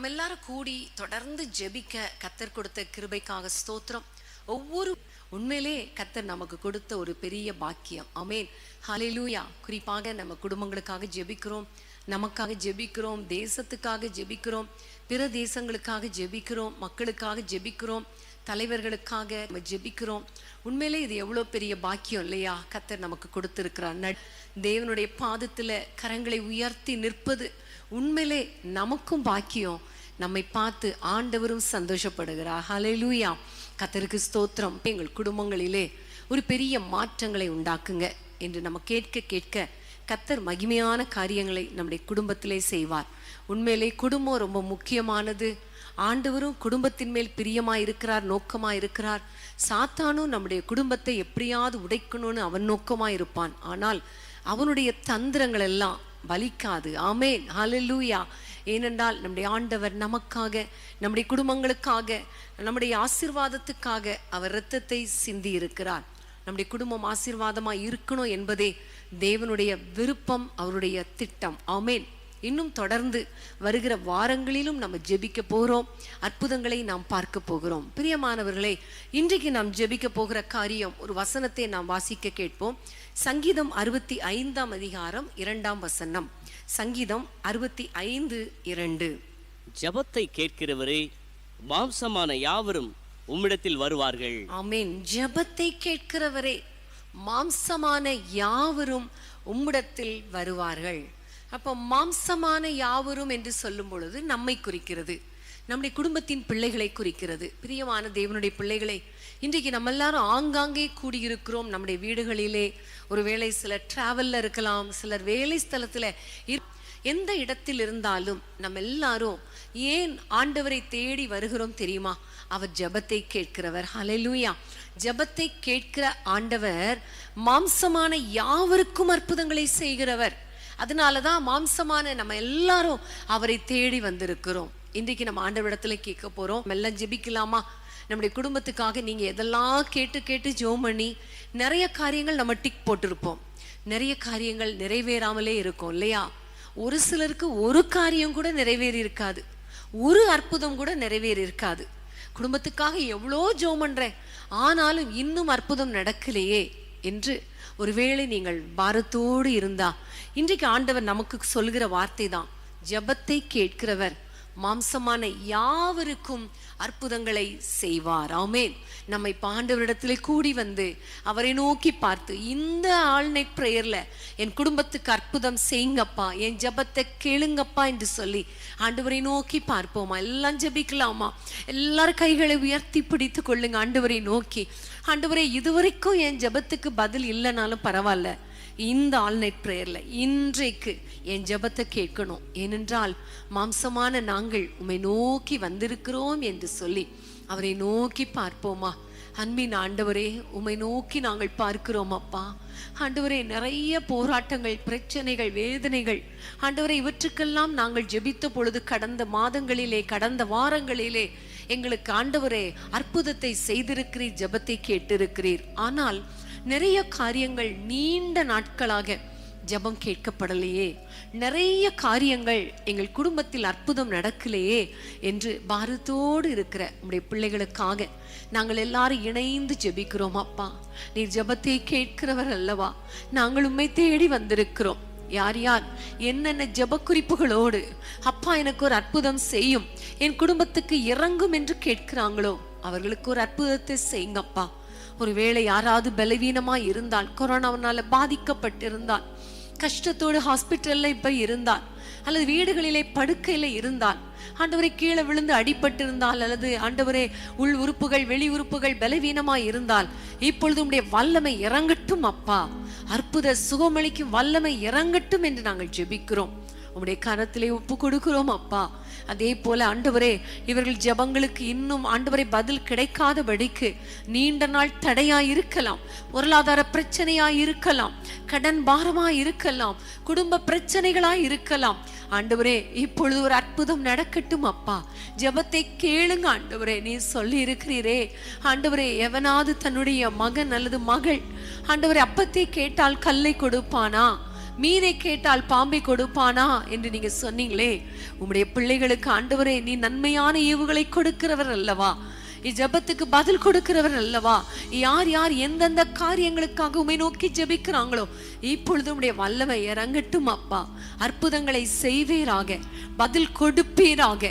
நம்ம எல்லாரும் கூடி தொடர்ந்து ஜெபிக்க கர்த்தர் கொடுத்த கிருபைக்காக ஸ்தோத்திரம். ஒவ்வொரு உண்மையிலே கர்த்தர் நமக்கு கொடுத்த ஒரு பெரிய பாக்கியம். ஆமென், ஹல்லேலூயா. குறிப்பாக நம்ம குடும்பங்களுக்காக ஜெபிக்கிறோம், நமக்காக ஜெபிக்கிறோம், தேசத்துக்காக ஜெபிக்கிறோம், பிற தேசங்களுக்காக ஜெபிக்கிறோம், மக்களுக்காக ஜெபிக்கிறோம், தலைவர்களுக்காக நம்ம ஜெபிக்கிறோம். உண்மையிலே இது எவ்வளோ பெரிய பாக்கியம் இல்லையா? கர்த்தர் நமக்கு கொடுத்திருக்கிறார். தேவனுடைய பாதத்துல கரங்களை உயர்த்தி நிற்பது உண்மையிலே நமக்கும் பாக்கியம். நம்மை பார்த்து ஆண்டவரும் சந்தோஷப்படுகிறார். ஹல்லேலூயா, கர்த்தருக்கு ஸ்தோத்திரம். எங்கள் குடும்பங்களிலே ஒரு பெரிய மாற்றங்களை உண்டாக்குங்க என்று நம்ம கேட்க கேட்க கர்த்தர் மகிமையான காரியங்களை நம்முடைய குடும்பத்திலே செய்வார். உண்மையிலே குடும்பம் ரொம்ப முக்கியமானது. ஆண்டவரும் குடும்பத்தின் மேல் பிரியமா இருக்கிறார், நோக்கமா இருக்கிறார். சாத்தானும் நம்முடைய குடும்பத்தை எப்படியாவது உடைக்கணும்னு அவன் நோக்கமா இருப்பான். ஆனால் அவனுடைய தந்திரங்கள் எல்லாம் பலிக்காது. ஆமென், ஹல்லேலூயா. ஏனென்றால் நம்முடைய ஆண்டவர் நமக்காக, நம்முடைய குடும்பங்களுக்காக, நம்முடைய ஆசீர்வாதத்துக்காக அவர் இரத்தத்தை சிந்தி இருக்கிறார். நம்முடைய குடும்பம் ஆசீர்வாதமா இருக்கணும் என்பதே தேவனுடைய விருப்பம், அவருடைய திட்டம். ஆமென். இன்னும் தொடர்ந்து வருகிற வாரங்களிலும் நம்ம ஜெபிக்க போகிறோம், அற்புதங்களை நாம் பார்க்க போகிறோம். பிரியமானவர்களே, இன்றைக்கு நாம் ஜெபிக்க போகிற காரியம், ஒரு வசனத்தை நாம் வாசிக்க கேட்போம். சங்கீதம் 65 அதிகாரம் 2 வசனம். சங்கீதம் 65:2. ஜெபத்தை கேட்கிறவரே, மாம்சமான யாவரும் உம்மிடத்தில் வருவார்கள். ஆமென். ஜெபத்தை கேட்கிறவரே, மாம்சமான யாவரும் உம்மிடத்தில் வருவார்கள். அப்போ மாம்சமான யாவரும் என்று சொல்லும் பொழுது நம்மை குறிக்கிறது, நம்முடைய குடும்பத்தின் பிள்ளைகளை குறிக்கிறது. பிரியமான தேவனுடைய பிள்ளைகளை, இன்றைக்கு நம்ம எல்லாரும் ஆங்காங்கே கூடியிருக்கிறோம். நம்முடைய வீடுகளிலே, ஒருவேளை சிலர் டிராவல்ல இருக்கலாம், சிலர் வேலை ஸ்தலத்துல, எந்த இடத்தில் இருந்தாலும் நம்ம எல்லாரும் ஏன் ஆண்டவரை தேடி வருகிறோம் தெரியுமா? அவர் ஜெபத்தை கேட்கிறவர். ஹல்லேலூயா. ஜெபத்தை கேட்கிற ஆண்டவர் மாம்சமான யாவருக்கும் அற்புதங்களை செய்கிறவர். அதனாலதான் மாம்சமான நம்ம எல்லாரும் அவரை தேடி வந்திருக்கிறோம். இன்றைக்கு நம்ம ஆண்டவரிடத்துல கேட்க போறோம். எல்லாம் ஜெபிக்கலாமா? நம்முடைய குடும்பத்துக்காக நீங்க எதெல்லாம் கேட்டு கேட்டு ஜெபம் பண்ணி நிறைய காரியங்கள் நம்ம டிக் போட்டிருப்போம், நிறைய காரியங்கள் நிறைவேறாமலே இருக்கும் இல்லையா? ஒரு சிலருக்கு ஒரு காரியம் கூட நிறைவேறி இருக்காது, ஒரு அற்புதம் கூட நிறைவேறி இருக்காது. குடும்பத்துக்காக எவ்வளோ ஜெபம் பண்றேன், ஆனாலும் இன்னும் அற்புதம் நடக்கலையே என்று ஒருவேளை நீங்கள் பாரத்தோடு இருந்தா, இன்றைக்கு ஆண்டவர் நமக்கு சொல்கிற வார்த்தை தான், ஜெபத்தை கேட்கிறவர் மாம்சமான யாவருக்கும் அற்புதங்களை செய்வார். ஆமென். நம்மை ஆண்டவரிடத்திலே கூடி வந்து அவரை நோக்கி பார்த்து, இந்த ஆல்நைட் பிரேயர்ல என் குடும்பத்துக்கு அற்புதம் செய்யுங்கப்பா, என் ஜெபத்தை கேளுங்கப்பா என்று சொல்லி ஆண்டவரை நோக்கி பார்ப்போமா? எல்லாம் ஜெபிக்கலாமா? எல்லாரும் கைகளை உயர்த்தி பிடித்து கொள்ளுங்க. ஆண்டவரை நோக்கி, ஆண்டவரே, இதுவரைக்கும் என் ஜெபத்துக்கு பதில் இல்லைனாலும் பரவாயில்ல, இந்த ஆல்நைட் பிரேயர்ல இன்றைக்கு என் ஜெபத்தை கேட்கணும். ஏனென்றால் மாம்சமான நாங்கள் உம்மை நோக்கி வந்திருக்கிறோம் என்று சொல்லி அவரை நோக்கி பார்ப்போமா? அன்பின் ஆண்டவரே, உம்மை நோக்கி நாங்கள் பார்க்கிறோம் அப்பா. ஆண்டவரே, நிறைய போராட்டங்கள், பிரச்சனைகள், வேதனைகள், ஆண்டவரே, இவற்றுக்கெல்லாம் நாங்கள் ஜெபித்த பொழுது கடந்த மாதங்களிலே, கடந்த வாரங்களிலே எங்களுக்கு ஆண்டவரே அற்புதத்தை செய்திருக்கிறீர், ஜெபத்தை கேட்டிருக்கிறீர். ஆனால் நிறைய காரியங்கள் நீண்ட நாட்களாக ஜெபம் கேட்கப்படலையே, நிறைய காரியங்கள் எங்கள் குடும்பத்தில் அற்புதம் நடக்கலையே என்று பாரத்தோடு இருக்கிற உம்முடைய பிள்ளைகளுக்காக நாங்கள் எல்லாரும் இணைந்து ஜெபிக்கிறோம். அப்பா, நீர் ஜெபத்தை கேட்கிறவர் அல்லவா? நாங்கள் உம்மை தேடி வந்திருக்கிறோம். யார் யார் என்னென்ன ஜெப குறிப்புகளோடு, அப்பா எனக்கு ஒரு அற்புதம் செய்யும், என் குடும்பத்துக்கு இறங்கும் என்று கேட்கிறாங்களோ அவர்களுக்கு ஒரு அற்புதத்தை செய்யுங்கப்பா. ஒருவேளை யாராவது பலவீனமா இருந்தால், கொரோனாவினால பாதிக்கப்பட்டிருந்தால், கஷ்டத்தோடு ஹாஸ்பிட்டல்ல இப்ப இருந்தால், அல்லது வீடுகளிலே படுக்கையில இருந்தால், ஆண்டவரை கீழே விழுந்து அடிபட்டிருந்தால், அல்லது ஆண்டவரே உள் உறுப்புகள் வெளி உறுப்புகள் பலவீனமா இருந்தால், இப்பொழுது உம்முடைய வல்லமை இறங்கட்டும் அப்பா, அற்புத சுகமளிக்கும் வல்லமை இறங்கட்டும் என்று நாங்கள் ஜெபிக்கிறோம். உம்முடைய கரத்திலே ஒப்பு கொடுக்கிறோம் அப்பா. அதே போல ஆண்டவரே, இவர்கள் ஜெபங்களுக்கு இன்னும் ஆண்டவரை பதில் கிடைக்காதபடிக்கு நீண்ட நாள் தடையா இருக்கலாம், பொருளாதார பிரச்சனையா இருக்கலாம், கடன் பாரமா இருக்கலாம், குடும்ப பிரச்சனைகளா இருக்கலாம். ஆண்டவரே, இப்பொழுது ஒரு அற்புதம் நடக்கட்டும் அப்பா. ஜெபத்தை கேளுங்க ஆண்டவரே. நீ சொல்லி இருக்கிறீரே ஆண்டவரே, எவனாவது தன்னுடைய மகன் அல்லது மகள் ஆண்டவரே அப்பத்தை கேட்டால் கல்லை கொடுப்பானா? மீனை கேட்டால் பாம்பை கொடுப்பானா என்று நீங்க சொன்னீங்களே, உம்முடைய பிள்ளைகளுக்கு ஆண்டவரே நீ நன்மையான ஈவுகளை கொடுக்கிறவர் அல்லவா, ஜெபத்துக்கு பதில் கொடுக்கிறவர் அல்லவா. யார் யார் எந்தெந்த காரியங்களுக்காக உம்மை நோக்கி ஜெபிக்கிறாங்களோ இப்பொழுது உம்முடைய வல்லமை இறங்கட்டும் அப்பா. அற்புதங்களை செய்வீராக, பதில் கொடுப்பீராக,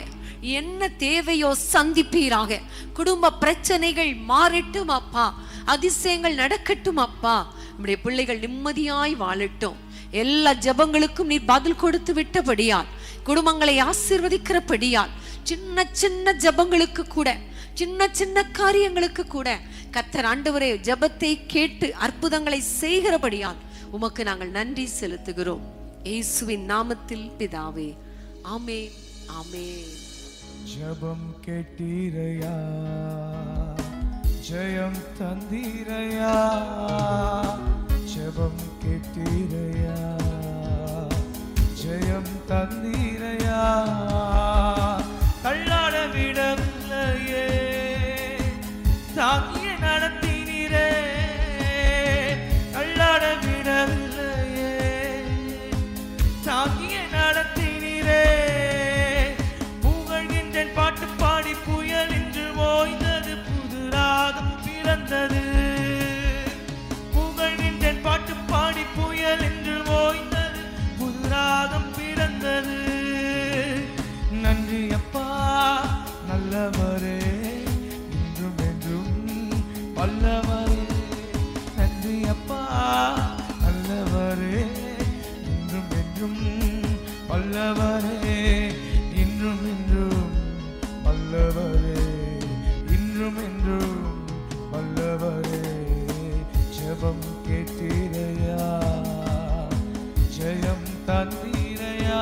என்ன தேவையோ சந்திப்பீராக. குடும்ப பிரச்சனைகள் மாறட்டும் அப்பா, அதிசயங்கள் நடக்கட்டும் அப்பா. உம்முடைய பிள்ளைகள் நிம்மதியாய் வாழட்டும். எல்லா ஜெபங்களுக்கும் நீர் பதில் கொடுத்து விட்டபடியால், குடும்பங்களை ஆசீர்வதிக்கிறபடியால், சின்ன சின்ன ஜெபங்களுக்கு கூட, சின்ன சின்ன காரியங்களுக்கு கூட கர்த்தர் ஆண்டவரே ஜெபத்தை கேட்டு அற்புதங்களை செய்கிறபடியால் உமக்கு நாங்கள் நன்றி செலுத்துகிறோம். இயேசுவின் நாமத்தில் பிதாவே, ஆமென், ஆமென். ஜெபம் கேட்டீரையா, ஜெயம் தந்தீரையா, ஜெபம் கேட்டீரையா, ஜெயம் தந்தீரையா. தள்ளாட விடவில்லையே, தாங்கிய நடத்தினீரே. தள்ளாட விடவில்லையே, தாங்கிய நடத்தினீரே. புகழ்கின்றேன் பாட்டு பாடி புயல் என்று ஓய்ந்தது, புது ராகம் பிறந்தது. புகழ்கின்றேன் பாட்டு பாடி புயல் என்று ஓய்ந்தது, புது ராகம் பிறந்தது. நன்றி அப்பா நல்லவரே, இன்றும் என்றும் வல்லவரே. நன்றி அப்பா நல்லவரே, இன்றும் என்றும் வல்லவரே. இன்றும் என்றும் வல்லவரே, இன்றும் என்றும் வல்லவரே. ஜெபம் கேட்டீரையா, ஜெயம் தந்தீரையா.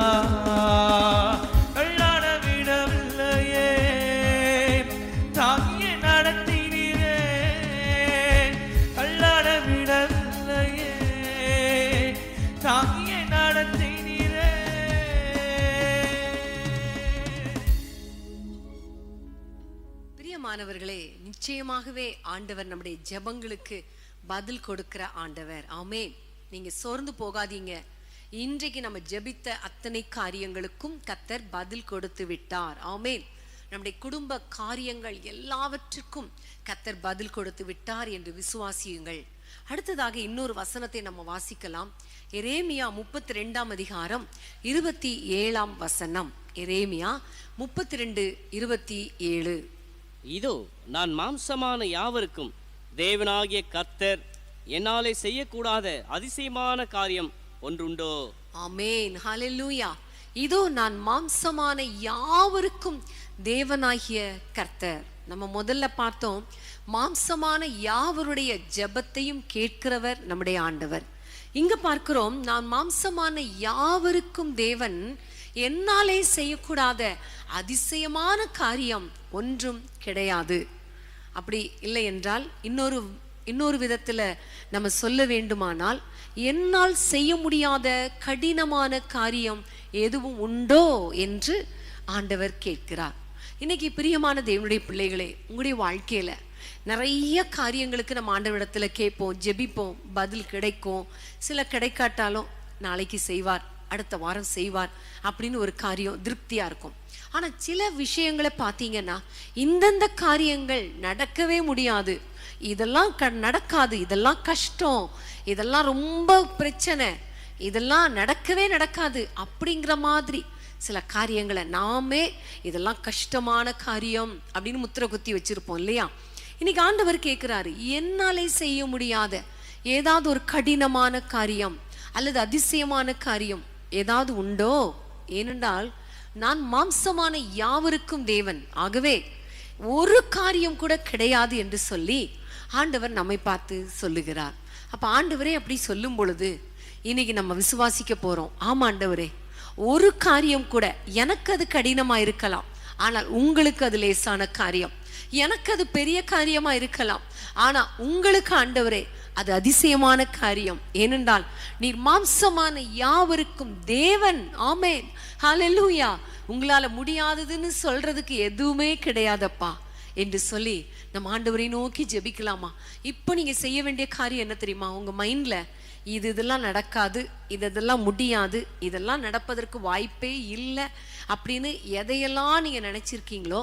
பிரியமானவர்களே, நிச்சயமாகவே ஆண்டவர் நம்முடைய ஜெபங்களுக்கு பதில் கொடுக்கிற ஆண்டவர். ஆமென். நீங்க சோர்ந்து போகாதீங்க. இன்றைக்கு நம்ம ஜெபித்த அத்தனை காரியங்களுக்கும் கர்த்தர் பதில் கொடுத்து விட்டார். ஆமென். நம்முடைய குடும்ப காரியங்கள் எல்லாவற்றுக்கும் கர்த்தர் பதில் கொடுத்து விட்டார் என்று விசுவாசியுங்கள். அடுத்ததாக இன்னொரு வசனத்தை நம்ம வாசிக்கலாம். எரேமியா 32 அதிகாரம் 27 வசனம். எரேமியா 32:27. இதோ நான் மாம்சமான யாவருக்கும் தேவனாகிய கர்த்தர், என்னாலே செய்யக்கூடாத அதிசயமான காரியம் ஒன்றுண்டோ. ஆமென், ஹல்லேலூயா. இதோ நான் மாம்சமான யாவருக்கும் தேவனாகிய கர்த்தர். நம்ம முதல்ல பார்த்தோம், மாம்சமான யாவருடைய ஜெபத்தையும் கேட்கிறவர் நம்முடைய ஆண்டவர். இங்க பார்க்கிறோம், நான் மாம்சமான யாவருக்கும் தேவன், என்னாலே செய்யக்கூடாத அதிசயமான காரியம் ஒன்றும் கிடையாது. அப்படி இல்லை என்றால் இன்னொரு விதத்துல நம்ம சொல்ல வேண்டுமானால், என்னால் செய்ய முடியாத கடினமான காரியம் எதுவும் உண்டோ என்று ஆண்டவர் கேட்கிறார். இன்னைக்கு பிரியமான தேவனுடைய பிள்ளைகளே, உங்களுடைய வாழ்க்கையில நிறைய காரியங்களுக்கு நம்ம ஆண்டவரிடத்துல கேட்போம், ஜெபிப்போம், பதில் கிடைக்கும். சில கிடைக்காட்டாலும் நாளைக்கு செய்வார், அடுத்த வாரம் செய்வார் அப்படின்னு ஒரு காரியம் திருப்தியா இருக்கும். ஆனா சில விஷயங்களை பார்த்தீங்கன்னா, இந்தந்த காரியங்கள் நடக்கவே முடியாது, இதெல்லாம் நடக்காது, இதெல்லாம் கஷ்டம், இதெல்லாம் ரொம்ப பிரச்சனை, இதெல்லாம் நடக்கவே நடக்காது அப்படிங்கிற மாதிரி சில காரியங்களை நாமே இதெல்லாம் கஷ்டமான காரியம் அப்படின்னு முத்திரை குத்தி வச்சிருப்போம் இல்லையா? இன்னைக்கு ஆண்டவர் கேட்கிறாரு, என்னாலே செய்ய முடியாத ஏதாவது ஒரு கடினமான காரியம் அல்லது அதிசயமான காரியம் ஏதாவது உண்டோ? ஏனென்றால் நான் மாம்சமான யாவருக்கும் தேவன், ஆகவே ஒரு காரியம் கூட கிடையாது என்று சொல்லி ஆண்டவர் நம்மை பார்த்து சொல்லுகிறார். அப்ப ஆண்டவரே அப்படி சொல்லும் பொழுது இன்னைக்கு நம்ம விசுவாசிக்க போறோம், ஆமா ஆண்டவரே, ஒரு காரியம் கூட எனக்கு அது கடினமா இருக்கலாம், ஆனால் உங்களுக்கு அது லேசான காரியம். எனக்கு அது பெரிய காரியமா இருக்கலாம், ஆனா உங்களுக்கு ஆண்டவரே அது அதிசயமான காரியம். ஏனென்றால் நீர் மாம்சமான யாவருக்கும் தேவன். ஆமென், ஹல்லேலூயா. உங்களால முடியாததுன்னு சொல்றதுக்கு எதுவுமே கிடையாதப்பா என்று சொல்லி நம்ம ஆண்டவரை நோக்கி ஜெபிக்கலாமா? இப்போ நீங்க செய்ய வேண்டிய காரியம் என்ன தெரியுமா? உங்க மைண்ட்ல இதெல்லாம் நடக்காது, இதெல்லாம் முடியாது, இதெல்லாம் நடப்பதற்கு வாய்ப்பே இல்லை அப்படின்னு எதையெல்லாம் நீங்க நினைச்சிருக்கீங்களோ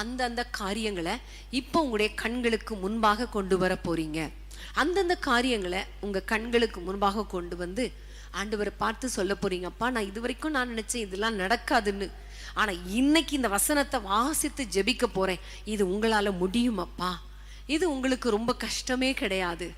அந்தந்த காரியங்களை இப்போ உங்களுடைய கண்களுக்கு முன்பாக கொண்டு வர போறீங்க. அந்தந்த காரியங்களை உங்க கண்களுக்கு முன்பாக கொண்டு வந்து ஆண்டவரை பார்த்து சொல்ல போறீங்கப்பா, நான் இது வரைக்கும் நான் நினைச்சேன் இதெல்லாம் நடக்காதுன்னு, ஆனா இன்னைக்கு இந்த வசனத்தை வாசித்து ஜெபிக்க போறேன். இது உங்களால முடியுமப்பா, இது உங்களுக்கு ரொம்ப கஷ்டமே கிடையாது,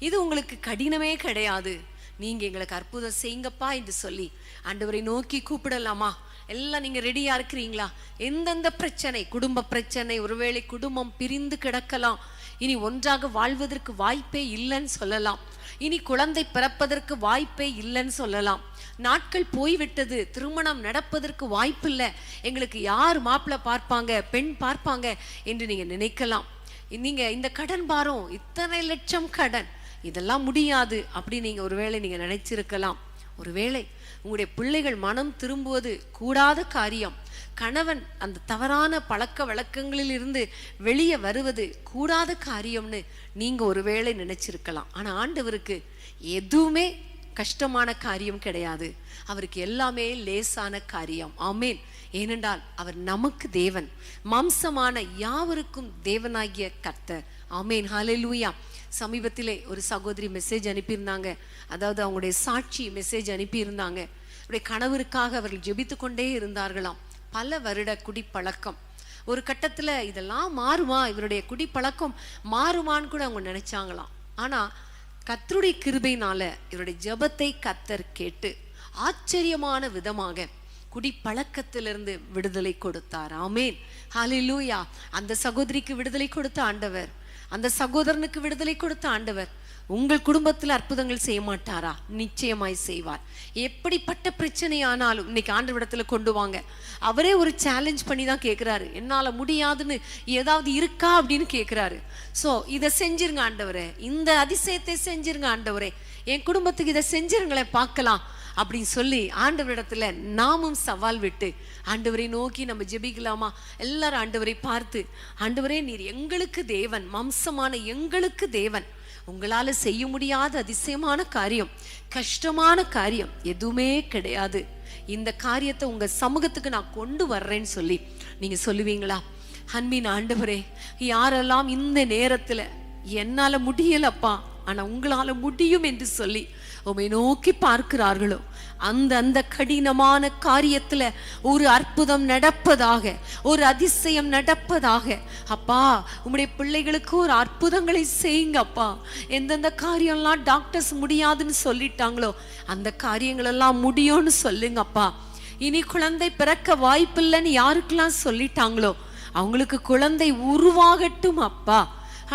இது உங்களுக்கு கடினமே கிடையாது, நீங்க எங்களுக்கு அற்புதம் செய்யுங்கப்பா என்று சொல்லி ஆண்டவரை நோக்கி கூப்பிடலாமா? எல்லாம் நீங்க ரெடியா இருக்கிறீங்களா? எந்தெந்த பிரச்சனை, குடும்ப பிரச்சனை, ஒருவேளை குடும்பம் பிரிந்து கிடக்கலாம், இனி ஒன்றாக வாழ்வதற்கு வாய்ப்பே இல்லைன்னு சொல்லலாம், இனி குழந்தை பிறப்பதற்கு வாய்ப்பே இல்லைன்னு சொல்லலாம், நாட்கள் போய்விட்டது, திருமணம் நடப்பதற்கு வாய்ப்பு இல்லை, எங்களுக்கு யார் மாப்பிள்ளை பார்ப்பாங்க, பெண் பார்ப்பாங்க என்று நீங்க நினைக்கலாம். நீங்க இந்த கடன் பாரம், இத்தனை லட்சம் கடன், இதெல்லாம் முடியாது அப்படி நீங்க ஒருவேளை நீங்க நினைச்சிருக்கலாம். ஒருவேளை உங்களுடைய பிள்ளைகள் மனம் திரும்புவது கூடாத காரியம், கணவன் அந்த தவறான பழக்க வழக்கங்களில் இருந்து வெளியே வருவது கூடாத காரியம்னு நீங்க ஒருவேளை நினைச்சிருக்கலாம். ஆனா ஆண்டவருக்கு எதுவுமே கஷ்டமான காரியம் கிடையாது, அவருக்கு எல்லாமே லேசான காரியம். ஆமேன். ஏனென்றால் அவர் நமக்கு தேவன், மாம்சமான யாவருக்கும் தேவனாகிய கர்த்தர். ஆமேன். ஹல்லேலூயா. சமீபத்திலே ஒரு சகோதரி மெசேஜ் அனுப்பியிருந்தாங்க, அதாவது அவங்களுடைய சாட்சி மெசேஜ் அனுப்பியிருந்தாங்க. அவருடைய கணவருக்காக அவர்கள் ஜெபித்து கொண்டே இருந்தார்களாம். பல வருட குடிப்பழக்கம், ஒரு கட்டத்துல இதெல்லாம் மாறுமா, இவருடைய குடிப்பழக்கம் மாறுமான்னு கூட அவங்க நினைச்சாங்களாம். ஆனா கர்த்தருடைய கிருபையினால இவருடைய ஜெபத்தை கர்த்தர் கேட்டு ஆச்சரியமான விதமாக குடிப்பழக்கத்திலிருந்து விடுதலை கொடுத்தார். ஆமேன். ஹல்லேலூயா. அந்த சகோதரிக்கு விடுதலை கொடுத்த ஆண்டவர், அந்த சகோதரனுக்கு விடுதலை கொடுத்த ஆண்டவர் உங்கள் குடும்பத்தில் அற்புதங்கள் செய்ய மாட்டாரா? நிச்சயமாய் செய்வார். எப்படிப்பட்ட பிரச்சனை ஆனாலும் இன்னைக்கு ஆண்டவரிடத்துல கொண்டு வாங்க. அவரே ஒரு சேலஞ்ச் பண்ணி தான் கேட்கிறாரு, என்னால முடியாதுன்னு ஏதாவது இருக்கா அப்படின்னு கேட்கிறாரு. சோ இதை செஞ்சிருங்க ஆண்டவரே, இந்த அதிசயத்தை செஞ்சிருங்க ஆண்டவரே, என் குடும்பத்துக்கு இதை செஞ்சிருங்களேன் பார்க்கலாம் அப்படின்னு சொல்லி ஆண்டவரிடத்துல நாமும் சவால் விட்டு ஆண்டவரை நோக்கி நம்ம ஜெபிக்கலாமா? எல்லாரும் ஆண்டவரை பார்த்து, ஆண்டவரே நீர் எங்களுக்கு தேவன், மாம்சமான எங்களுக்கு தேவன், உங்களால செய்ய முடியாத அதிசயமான காரியம், கஷ்டமான காரியம் எதுவுமே கிடையாது, இந்த காரியத்தை உங்க சமூகத்துக்கு நான் கொண்டு வர்றேன்னு சொல்லி நீங்க சொல்லுவீங்களா? அன்பின் ஆண்டவரே, யாரெல்லாம் இந்த நேரத்துல என்னால முடியலப்பா ஆனா உங்களால முடியும் என்று சொல்லி உம்மை நோக்கி பார்க்கிறார்களோ, அந்த கடினமான காரியத்துல ஒரு அற்புதம் நடப்பதாக, ஒரு அதிசயம் நடப்பதாக. அப்பா உம்முடைய பிள்ளைகளுக்கு ஒரு அற்புதங்களை செய்யுங்க அப்பா. எந்தெந்த காரியம்லாம் டாக்டர்ஸ் முடியாதுன்னு சொல்லிட்டாங்களோ அந்த காரியங்கள் எல்லாம் முடியும்னு சொல்லுங்கப்பா. இனி குழந்தை பிறக்க வாய்ப்பில்லைன்னு யாருக்கெல்லாம் சொல்லிட்டாங்களோ அவங்களுக்கு குழந்தை உருவாகட்டும் அப்பா.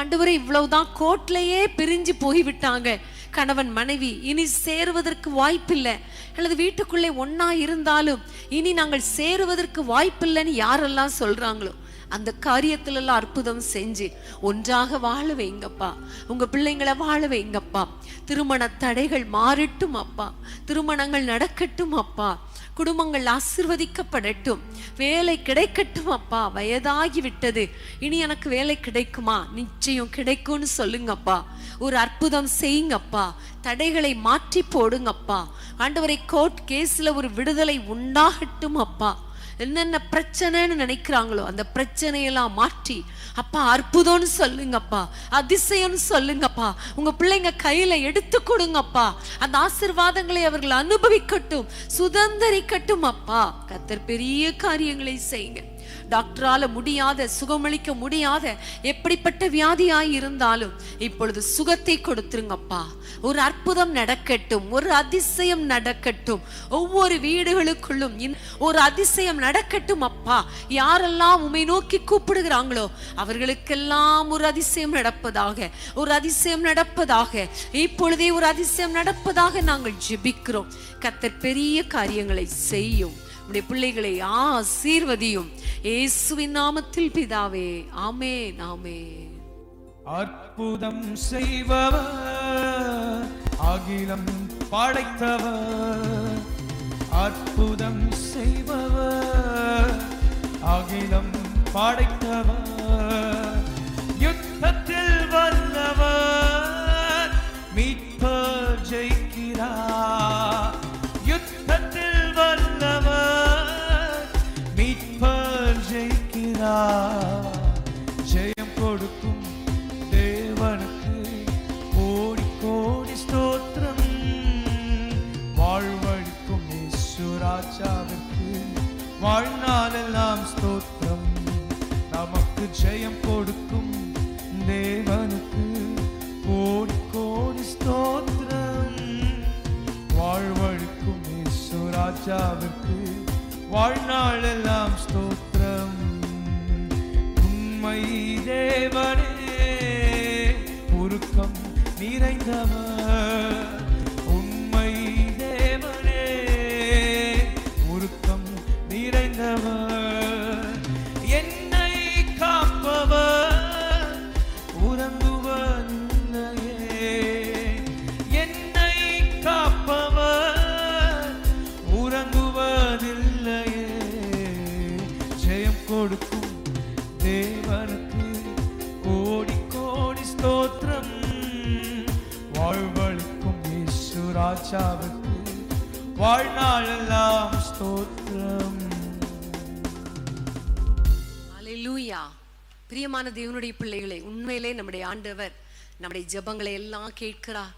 ஆண்டவரே, இவ்வளவுதான், கோர்ட்லயே பிரிஞ்சு போய்விட்டாங்க கணவன் மனைவி, இனி சேருவதற்கு வாய்ப்பில்லை, அல்லது வீட்டுக்குள்ளே ஒன்னா இருந்தாலும் இனி நாங்கள் சேருவதற்கு வாய்ப்பில்லைன்னு யாரெல்லாம் சொல்றாங்களோ அந்த காரியத்துல எல்லாம் அற்புதம் செஞ்சு ஒன்றாக வாழ வைங்கப்பா. உங்க பிள்ளைங்களை வாழ வைங்கப்பா. திருமண தடைகள் மாறட்டும் அப்பா, திருமணங்கள் நடக்கட்டும் அப்பா, குடும்பங்கள் ஆசீர்வதிக்கப்படட்டும், வேலை கிடைக்கட்டும் அப்பா. வயதாகி விட்டது, இனி எனக்கு வேலை கிடைக்குமா? நிச்சயம் கிடைக்கும்னு சொல்லுங்கப்பா. ஒரு அற்புதம் செய்யுங்கப்பா, தடைகளை மாற்றி போடுங்கப்பா. ஆண்டவரை, கோர்ட் கேஸ்ல ஒரு விடுதலை உண்டாகட்டும் அப்பா. என்னென்ன பிரச்சனைன்னு நினைக்கிறாங்களோ அந்த பிரச்சனையெல்லாம் மாற்றி அப்பா அற்புதம்னு சொல்லுங்கப்பா, அதிசயம்னு சொல்லுங்கப்பா. உங்க பிள்ளைங்க கையில எடுத்து கொடுங்கப்பா. அந்த ஆசீர்வாதங்களை அவர்கள் அனுபவிக்கட்டும், சுதந்திரிக்கட்டும் அப்பா. கர்த்தர் பெரிய காரியங்களை செய்யுங்க. டாக்டரால முடியாத, சுகமளிக்க முடியாத எப்படிப்பட்ட வியாதியாய் இருந்தாலும் இப்பொழுது சுகத்தை கொடுத்துருங்கப்பா. ஒரு அற்புதம் நடக்கட்டும், ஒரு அதிசயம் நடக்கட்டும். ஒவ்வொரு வீடுகளுக்குள்ளும் ஒரு அதிசயம் நடக்கட்டும் அப்பா. யாரெல்லாம் உம்மை நோக்கி கூப்பிடுகிறாங்களோ அவர்களுக்கெல்லாம் ஒரு அதிசயம் நடப்பதாக, ஒரு அதிசயம் நடப்பதாக. இப்பொழுதே ஒரு அதிசயம் நடப்பதாக நாங்கள் ஜெபிக்கிறோம். கர்த்தர் பெரிய காரியங்களை செய்யும். உம்முடைய பிள்ளைகளை ஆசீர்வதியும். இயேசுவின் நாமத்தில் பிதாவே, ஆமென், ஆமென். அற்புதம் செய்பவர், அகிலம் படைத்தவர், அற்புதம் செய்பவர், அகிலம் படைத்தவர், வல்லவர், மீட்பர் ஜெயிக்கிறார். யுத்தத்தில் வல்லவர், மீட்பர் ஜெயிக்கிறார். ஜெயம் கொடுக்கும் தேவனுக்கு கோடி கோடி ஸ்தோத்திரம். வாழ்வழிக்கும் இயேசு ராஜாவிற்கு வாழ்நாளெல்லாம் ஸ்தோத்திரம். நமக்கு ஜெயம் கொடுக்கும் தேவனுக்கு கோடி கோடி ஸ்தோத்திரம். வாழ்வழிக்கும் இயேசு ராஜாவிற்கு வாழ்நாளெல்லாம் ஸ்தோத்திரம். உண்மை தேவனே, உருக்கம் நிறைந்தவர். உண்மை தேவனே, உருக்கம் நிறைந்தவர். என்னை காப்பவர், உறங்குவதில்லையே. என்னை காப்பவர், உறங்குவதில்லையே. ஜெயம் கொடுக்கும் தேவனுக்கு கோடி கோடி ஸ்தோத்திரம். வாழ்வழிக்கும் இயேசு ராஜாவுக்கு வாழ்நாளெல்லாம் ஸ்தோத்திரம். அல்லேலூயா. பிரியமான தேவனுடைய பிள்ளைகளே, உண்மையிலே நம்முடைய ஆண்டவர் நம்முடைய ஜெபங்களை எல்லாம் கேட்கிறார்.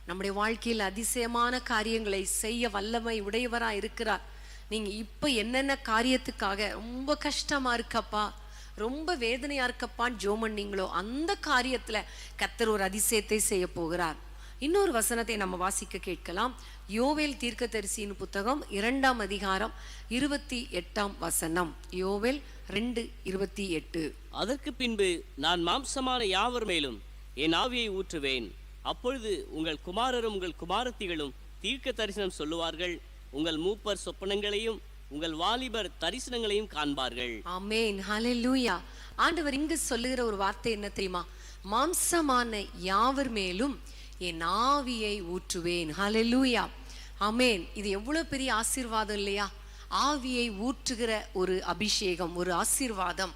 நம்முடைய வாழ்க்கையில் அதிசயமான காரியங்களை செய்ய வல்லமை உடையவரா இருக்கிறார். நீங்க இப்ப என்னென்ன காரியத்துக்காக ரொம்ப கஷ்டமா இருக்கப்பா, ரொம்ப வேதனையா இருக்கப்பான்னு ஜெபம் பண்ணீங்களோ அந்த காரியத்துல கர்த்தர் ஒரு அதிசயத்தை செய்ய போகிறார். இன்னொரு வசனத்தை நம்ம வாசிக்க கேட்கலாம். யோவேல் தீர்க்கதரிசியின் புத்தகம் 2ஆம் அதிகாரம் 28ஆம் வசனம். யோவேல் 2:28. அதற்கு பின்பு நான் மாம்சமான யாவர் மேலும் என் ஆவியை ஊற்றுவேன். அப்பொழுது உங்கள் குமாரரும் உங்கள் குமாரத்திகளும் தீர்க்க தரிசனம் சொல்லுவார்கள். உங்கள் மூப்பர் சொப்பனங்களையும் உங்கள் வாலிபர் தரிசனங்களையும் காண்பார்கள். ஆமென். ஹல்லேலூயா. ஆண்டவர் இங்கு சொல்லுகிற ஒரு வார்த்தை என்ன தெரியுமா? மாம்சமான யாவர் மேலும் என் ஆவியை ஊற்றுவேன். ஹல்லேலூயா. ஆமென். இது எவ்வளவு பெரிய ஆசீர்வாதம் இல்லையா? ஆவியை ஊற்றுகிற ஒரு அபிஷேகம், ஒரு ஆசீர்வாதம்.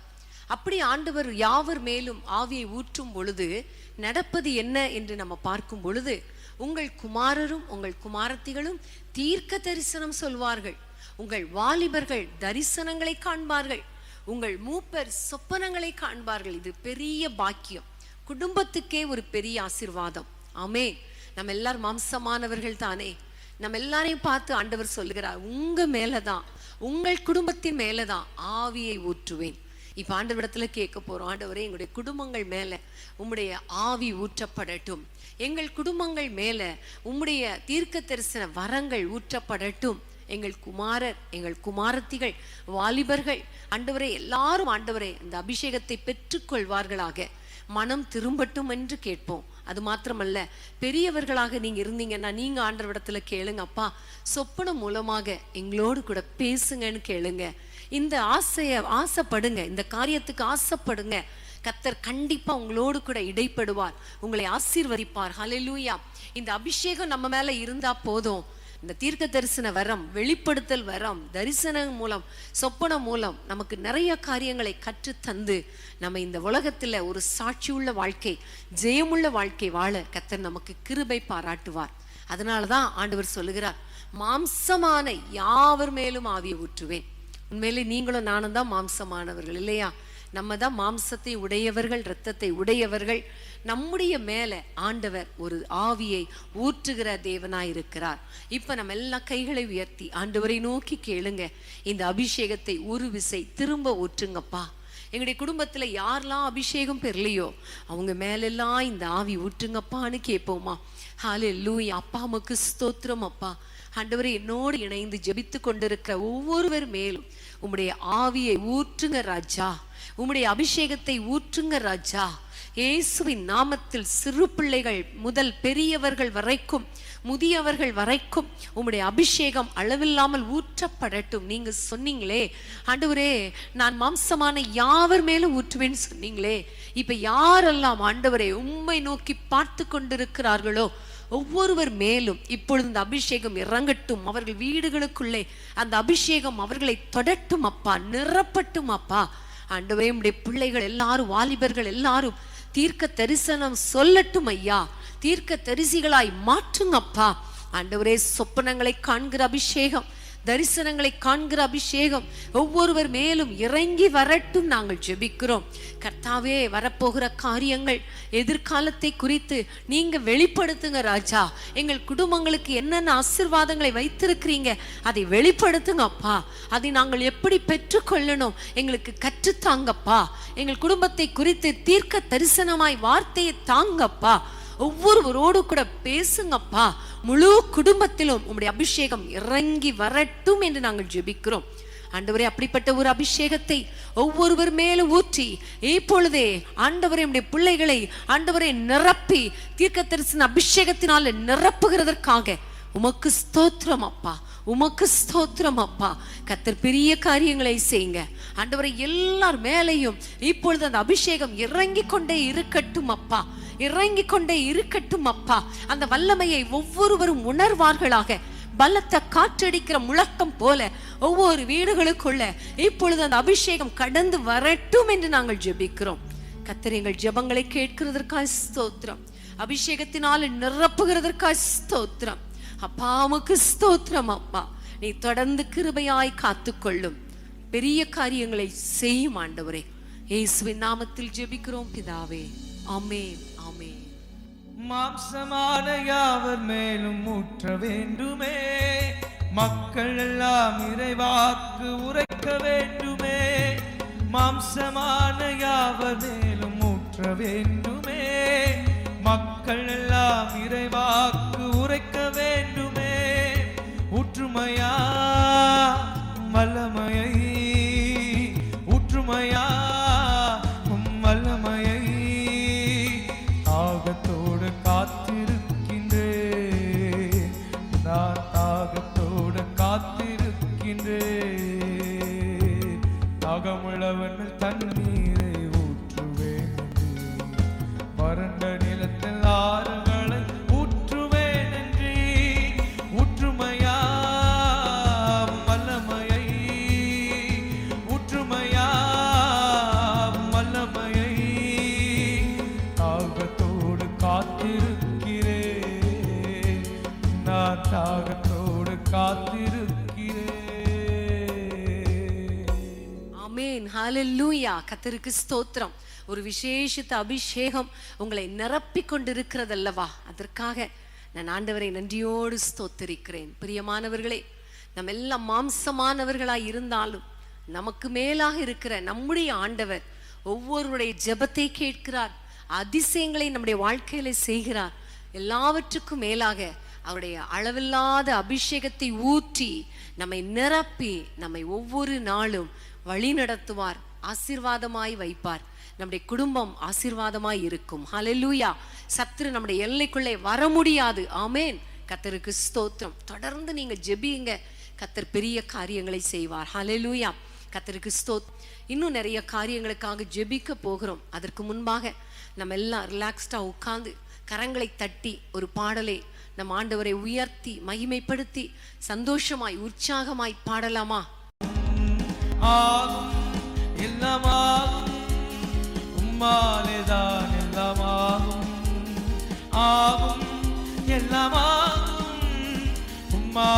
அப்படி ஆண்டவர் யாவர் மேலும் ஆவியை ஊற்றும் பொழுது நடப்பது என்ன என்று நம்ம பார்க்கும் பொழுது, உங்கள் குமாரரும் உங்கள் குமாரத்திகளும் தீர்க்க தரிசனம் சொல்வார்கள். உங்கள் வாலிபர்கள் தரிசனங்களை காண்பார்கள். உங்கள் மூப்பர் சொப்பனங்களை காண்பார்கள். இது பெரிய பாக்கியம், குடும்பத்துக்கே ஒரு பெரிய ஆசீர்வாதம். ஆமென். நம்ம எல்லாரும் மாம்சமானவர்கள் தானே. நம்ம எல்லாரையும் பார்த்து ஆண்டவர் சொல்லுகிறார், உங்க மேலதான், உங்கள் குடும்பத்தின் மேலதான் ஆவியை ஊற்றுவேன். இப்ப ஆண்டவரிடத்துல கேட்க போறோம், ஆண்டவரே எங்களுடைய குடும்பங்கள் மேல உம்முடைய ஆவி ஊற்றப்படட்டும். எங்கள் குடும்பங்கள் மேல உம்முடைய தீர்க்க தரிசன வரங்கள் ஊற்றப்படட்டும். எங்கள் குமாரர், எங்கள் குமாரத்திகள், வாலிபர்கள் ஆண்டவரே எல்லாரும் ஆண்டவரே இந்த அபிஷேகத்தை பெற்றுக்கொள்வார்களாக, மனம் திரும்பட்டும் என்று கேட்போம். அது மாத்திரமல்ல, பெரியவர்களாக நீங்க இருந்தீங்கன்னா நீங்க ஆண்டவரிடத்துல கேளுங்க, அப்பா சொப்பனம் மூலமாக எங்களோடு கூட பேசுங்கன்னு கேளுங்க. இந்த ஆசைப்படுங்க, இந்த காரியத்துக்கு ஆசைப்படுங்க. கர்த்தர் கண்டிப்பா உங்களோடு கூட இடைப்படுவார், உங்களை ஆசீர்வதிப்பார். ஹல்லேலூயா. இந்த அபிஷேகம் நம்ம மேல இருந்தா போதும். இந்த தீர்க்க தரிசன வரம், வெளிப்படுத்தல் வரம், தரிசனம் மூலம், சொப்பனம் மூலம் நமக்கு நிறைய காரியங்களை கற்று தந்து நம்ம இந்த உலகத்துல ஒரு சாட்சியுள்ள வாழ்க்கை, ஜெயமுள்ள வாழ்க்கை வாழ கர்த்தர் நமக்கு கிருபை பாராட்டுவார். அதனாலதான் ஆண்டவர் சொல்லுகிறார், மாம்சமான யாவர் மேலும் ஆவியை ஊற்றுவேன். உண்மையிலே நீங்களும் நானும் தான் மாம்சமானவர்கள் இல்லையா? நம்ம தான் மாம்சத்தை உடையவர்கள், இரத்தத்தை உடையவர்கள். நம்முடைய மேல ஆண்டவர் ஒரு ஆவியை ஊற்றுகிற தேவனாய் இருக்கிறார். இப்ப நம்ம எல்லா கைகளை உயர்த்தி ஆண்டவரை நோக்கி கேளுங்க, இந்த அபிஷேகத்தை ஒரு விசை திரும்ப ஊற்றுங்கப்பா. எங்களுடைய குடும்பத்துல யாரெல்லாம் அபிஷேகம் பெறலையோ அவங்க மேலெல்லாம் இந்த ஆவி ஊற்றுங்கப்பான்னு கேட்போமா? ஹல்லேலூயா. அப்பா உமக்கு ஸ்தோத்திரம் அப்பா. ஆண்டவரே, என்னோடு இணைந்து ஜெபித்து கொண்டிருக்கிற ஒவ்வொருவர் மேலும் உம்முடைய ஆவியை ஊற்றுங்க ராஜா, உம்முடைய அபிஷேகத்தை ஊற்றுங்க ராஜா. இயேசுவின் நாமத்தில் சிறு பிள்ளைகள் முதல் பெரியவர்கள் வரைக்கும், முதியவர்கள் வரைக்கும் உம்முடைய அபிஷேகம் அளவில்லாமல் ஊற்றப்படட்டும். நீங்க சொன்னீங்களே ஆண்டவரே, நான் மாம்சமான யாவர் மேலும் ஊற்றுவேன்னு சொன்னீங்களே. இப்ப யாரெல்லாம் ஆண்டவரே உம்மை நோக்கி பார்த்து கொண்டிருக்கிறார்களோ ஒவ்வொருவர் மேலும் இப்பொழுது இந்த அபிஷேகம் இறங்கட்டும். அவர்கள் வீடுகளுக்குள்ளே அந்த அபிஷேகம் அவர்களை தொடட்டும் அப்பா, நிரப்பட்டும் அப்பா. ஆண்டவரே, உம்முடைய பிள்ளைகள் எல்லாரும், வாலிபர்கள் எல்லாரும் தீர்க்க தரிசனம் சொல்லட்டும் ஐயா. தீர்க்க தரிசிகளாய் மாற்றுங்கப்பா. ஆண்டவரே, சொப்பனங்களை காண்கிற அபிஷேகம், தரிசனங்களை காண்கிற அபிஷேகம் ஒவ்வொருவர் மேலும் இறங்கி வரட்டும் நாங்கள் ஜெபிக்கிறோம். கர்த்தாவே, வரப்போகிற காரியங்கள், எதிர்காலத்தை குறித்து நீங்க வெளிப்படுத்துங்க ராஜா. எங்கள் குடும்பங்களுக்கு என்னென்ன ஆசீர்வாதங்களை வைத்திருக்கிறீங்க அதை வெளிப்படுத்துங்க அப்பா. அதை நாங்கள் எப்படி பெற்றுக்கொள்ளணும் எங்களுக்கு கற்றுத்தாங்கப்பா. எங்கள் குடும்பத்தை குறித்து தீர்க்க தரிசனமாய் வார்த்தையை தாங்கப்பா. ஒவ்வொருவரோடு கூட பேசுங்கப்பா. முழு குடும்பத்திலும் உம்முடைய அபிஷேகம் இறங்கி வரட்டும் என்று நாங்கள் ஜெபிக்கிறோம். ஆண்டவரே, அப்படிப்பட்ட ஒரு அபிஷேகத்தை ஒவ்வொருவர் மேலும் ஊற்றி இப்பொழுதே ஆண்டவரே உம்முடைய பிள்ளைகளை ஆண்டவரே நிரப்பி தீர்க்க தரிசன அபிஷேகத்தினால நிரப்புகிறதற்காக உமக்கு ஸ்தோத்திரம் அப்பா. உமக்கு ஸ்தோத்திரம் அப்பா. கர்த்தர் பெரிய காரியங்களை செய்யுங்க ஆண்டவரே. எல்லார் மேலையும் இப்பொழுது அந்த அபிஷேகம் இறங்கி கொண்டே இருக்கட்டும் அப்பா. இறங்கி கொண்டே இருக்கட்டும் அப்பா. அந்த வல்லமையை ஒவ்வொருவரும் உணர்வார்களாக. பலத்த காற்றடிக்கிற முழக்கம் போல ஒவ்வொரு வீடுகளுக்குள்ள இப்பொழுது அந்த அபிஷேகம் கடந்து வரட்டும் என்று நாங்கள் ஜெபிக்கிறோம். கர்த்தர் எங்கள் ஜெபங்களை கேட்கிறதற்காக ஸ்தோத்திரம். அபிஷேகத்தினால் நிரப்புகிறதற்காக ஸ்தோத்திரம் அப்பா. உமக்கு ஸ்தோத்திரம் அப்பா. நீ தொடர்ந்து கிருபையாய் காத்துக்கொள்ளும். பெரிய காரியங்களை செய்யும் ஆண்டவரே. இயேசுவின் நாமத்தில் ஜெபிக்கிறோம் பிதாவே. ஆமென், ஆமென். மாம்சமான யாவர் மேலும் ஊற்ற வேண்டுமே, மக்கள் எல்லாம் இறைவாக்கு உரைக்க வேண்டுமே. மாம்சமான யாவர் மேலும் ஊற்ற வேண்டுமே, மக்கள் எல்லாம் இறைவாக்கு உரைக்க வேண்டுமே. ஊற்றுமையா வல்லமையை, ஊற்றுமையா வல்லமையை தாகத்தோடு காத்திருக்கின்றேன். நான் தாகத்தோடு காத்திருக்கின்றேன். தாகமுள்ளவன் தண்ணீரை ஊற்றுவேன், வறண்ட நிலத்தில் ஆறுகளை ஊற்றுவேன் என்று. ஊற்றுமையா வல்லமையை, ஊற்றுமையா வல்லமையை தாகத்தோடு காத்திருக்கிறேன். நான் தாகத்தோடு காத்திருக்கிறேன். ஆமென், ஹல்லேலூயா. கர்த்தருக்கு ஸ்தோத்திரம். ஒரு விசேஷித்த அபிஷேகம் உங்களை நிரப்பிக் கொண்டிருக்கிறதல்லவா, அதற்காக நான் ஆண்டவரை நன்றியோடு ஸ்தோத்திரிக்கிறேன். பிரியமானவர்களே, நம்ம எல்லாம் மாம்சமானவர்களாய் இருந்தாலும் நமக்கு மேலாக இருக்கிற நம்முடைய ஆண்டவர் ஒவ்வொருவருடைய ஜெபத்தை கேட்கிறார். அதிசயங்களை நம்முடைய வாழ்க்கையில செய்கிறார். எல்லாவற்றுக்கும் மேலாக அவருடைய அளவில்லாத அபிஷேகத்தை ஊற்றி நம்மை நிரப்பி நம்மை ஒவ்வொரு நாளும் வழி நடத்துவார். ஆசீர்வாதமாய் வைப்பார். நம்முடைய குடும்பம் ஆசீர்வாதமாய் இருக்கும். ஹல்லேலூயா. சத்துரு நம்முடைய எல்லைக்குள்ளே வர முடியாது. ஆமென். கர்த்தருக்கு ஸ்தோத்திரம். தொடர்ந்து நீங்க ஜெபியுங்க. கர்த்தர் பெரிய காரியங்களை செய்வார். ஹல்லேலூயா. கர்த்தருக்கு ஸ்தோத்திரம். இன்னும் நிறைய காரியங்களுக்காக ஜெபிக்க போகிறோம். அதற்கு முன்பாக நம்ம எல்லாம் ரிலாக்ஸ்டா உட்கார்ந்து கரங்களை தட்டி ஒரு பாடலை நம் ஆண்டவரை உயர்த்தி மகிமைப்படுத்தி சந்தோஷமாய் உற்சாகமாய் பாடலாமா? ஆகும் எல்லாமாகும், உம்மாலேதான் எல்லாமாகும். ஆகும் எல்லாமாகும், உம்மா